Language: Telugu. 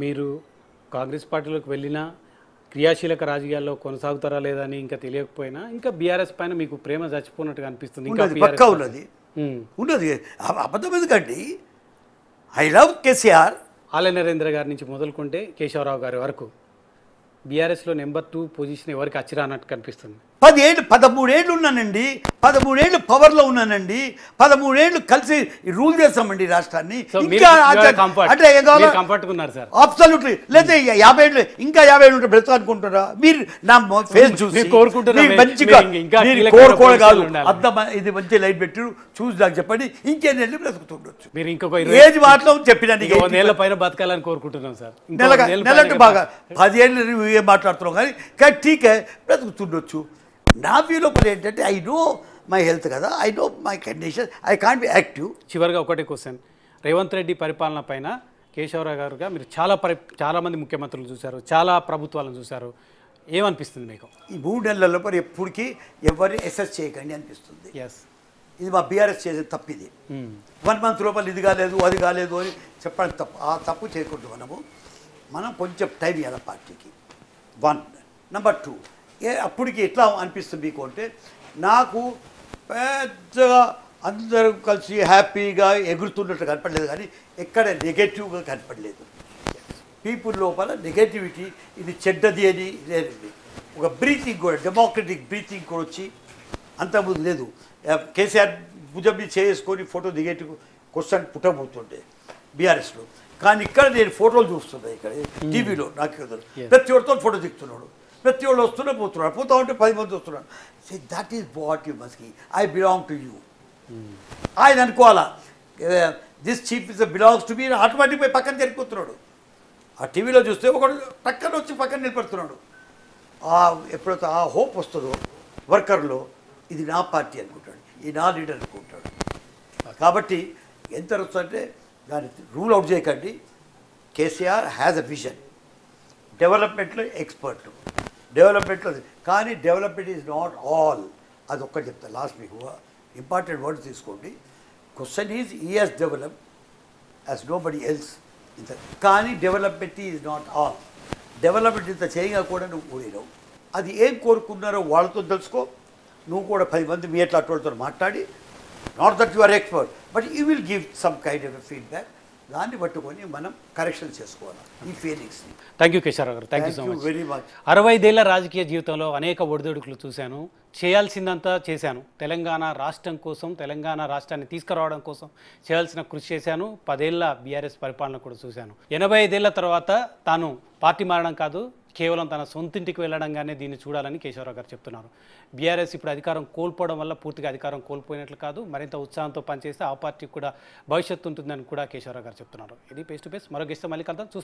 మీరు కాంగ్రెస్ పార్టీలోకి వెళ్ళినా క్రియాశీలక రాజకీయాల్లో కొనసాగుతారా లేదా అని ఇంకా తెలియకపోయినా ఇంకా బీఆర్ఎస్ పైన మీకు ప్రేమ చచ్చిపోయినట్టుగా అనిపిస్తుంది. ఇంకా పక్కా ఉన్నది ఉన్నది అబద్ధం ఎందుకండి. I love KCR. ఆలయ నరేంద్ర గారి నుంచి మొదలుకుంటే కేశవరావు గారి వరకు బీఆర్ఎస్లో నెంబర్ 2 పొజిషన్ ఎవరికి అచ్చిరా అన్నట్టు కనిపిస్తుంది. 13 ఏళ్ళు ఉన్నానండి. 13 ఏళ్ళు పవర్లో ఉన్నానండి. 13 ఏళ్ళు కలిసి రూల్ చేస్తామండి రాష్ట్రాన్ని. అబ్సల్యూట్లీ. లేదా 50 ఏళ్ళు ఇంకా 50 ఏళ్ళు ఉంటే బ్రతు అనుకుంటారా మీరు? నా ఫేస్ చూసి మంచిగా కోరుకోవడం కాదు, అర్థం ఇది మంచి లైట్ పెట్టి చూసి నాకు చెప్పండి. ఇంకేళ్ళు బ్రతుకుతుండొచ్చు. మీరు ఇంకొక ఏజ్ మాటలో చెప్పిన నెల పైన బతకాలని కోరుకుంటున్నాం సార్. నెలకు బాగా 10 ఏళ్ళు ఏం మాట్లాడుతున్నాం కానీ టీకే బ్రతుకుతుండొచ్చు. నా వ్యూలో కూడా ఏంటంటే ఐ నో మై హెల్త్ కదా, I know my condition, I can't be active. చివరిగా ఒకటే క్వశ్చన్, రేవంత్ రెడ్డి పరిపాలన పైన కేశవరావు గారుగా మీరు చాలామంది ముఖ్యమంత్రులు చూశారు, చాలా ప్రభుత్వాలను చూశారు, ఏమనిపిస్తుంది మీకు? ఈ 3 నెలల్లో మరి ఎప్పటికీ ఎవరిని అసెస్ చేయకండి అనిపిస్తుంది. ఎస్, ఇది మా బీఆర్ఎస్ చేసే తప్పు. ఇది 1 మంత్ లోపల ఇది కాలేదు అది కాలేదు అని చెప్పడం తప్పు. ఆ తప్పు చేయకూడదు. మనం కొంచెం టైం ఇవ్వాలి పార్టీకి. 1. నెంబర్ 2, అప్పటికి ఎట్లా అనిపిస్తుంది మీకు అంటే, నాకు పెద్దగా అందరూ కలిసి హ్యాపీగా ఎగురుతున్నట్టు కనపడలేదు కానీ ఎక్కడ నెగటివ్గా కనపడలేదు. పీపుల్ లోపల నెగటివిటీ ఇది చెడ్డది అని లేదండి. ఒక బ్రీతింగ్ కూడా, డెమోక్రటిక్ బ్రీతింగ్ కూడా వచ్చి అంతకుముందు లేదు. కేసీఆర్ భుజం మీద చేసుకొని ఫోటో దిగేటి క్వశ్చన్ పుట్టబోతుండే బీఆర్ఎస్లో. కానీ ఇక్కడ నేను ఫోటోలు చూస్తున్నాను, ఇక్కడ టీవీలో నాకు ప్రతి ఒక్కరితో ఫోటో దిగుతున్నాడు, ప్రతి వాళ్ళు పోతున్నాడు, పోతా ఉంటే 10 మంది వస్తున్నాడు. So that is what you must be. I belong to you. ఆయన అనుకోవాలా this chief is belongs to me, automatic పోయి పక్కన జరిగిపోతున్నాడు. ఆ టీవీలో చూస్తే ఒకడు పక్కన వచ్చి పక్కన నిలబడుతున్నాడు. ఎప్పుడైతే ఆ హోప్ వస్తుందో వర్కర్లో, ఇది నా పార్టీ అనుకుంటాడు, ఇది నా లీడర్ అనుకుంటాడు. కాబట్టి ఎంత వస్తుందంటే దాన్ని రూల్ అవుట్ చేయకండి. KCR has a vision. డెవలప్మెంట్లో ఎక్స్పర్ట్, డెవలప్మెంట్లో. కానీ డెవలప్మెంట్ ఈజ్ నాట్ ఆల్. అది ఒక్కటి చెప్తాను లాస్ట్. మీకు ఇంపార్టెంట్ వర్డ్ తీసుకోండి. క్వశ్చన్ ఈజ్ ఈ he's develop as nobody else. ఇంత కానీ development is not all. Development ఇంత చేయగా కూడా నువ్వు ఊడినావు. అది ఏం కోరుకున్నారో వాళ్ళతో తెలుసుకో. నువ్వు కూడా 10 మంది మీ ఎట్లా అటుతో మాట్లాడి, not that you are expert but you will give some kind of feedback. దాన్ని పట్టుకొని మనం కరెక్షన్ చేసుకోవాలి ఈ ఫీలింగ్స్ని. థ్యాంక్ యూ కేశవరావు గారు. Thank you so much. Very much. 65 ఏళ్ల రాజకీయ జీవితంలో అనేక ఒడిదొడుకులు చూశాను, చేయాల్సిందంతా చేశాను. తెలంగాణ రాష్ట్రం కోసం, తెలంగాణ రాష్ట్రాన్ని తీసుకురావడం కోసం చేయాల్సిన కృషి చేశాను. 10 ఏళ్ల బీఆర్ఎస్ పరిపాలన కూడా చూశాను. 85 ఏళ్ల తర్వాత తాను పార్టీ మారడం కాదు, కేవలం తన సొంతింటికి వెళ్ళడంగానే దీన్ని చూడాలని కేశవరావు గారు చెప్తున్నారు. బీఆర్ఎస్ ఇప్పుడు అధికారం కోల్పోవడం వల్ల పూర్తిగా అధికారం కోల్పోయినట్లు కాదు, మరింత ఉత్సాహంతో పనిచేస్తే ఆ పార్టీకి కూడా భవిష్యత్తు ఉంటుందని కూడా కేశవరావు గారు చెప్తున్నారు. ఇది ఫేస్ టు ఫేస్. మరో గెస్ట్ మళ్ళీ కలుద్దాం. చూస్తాం.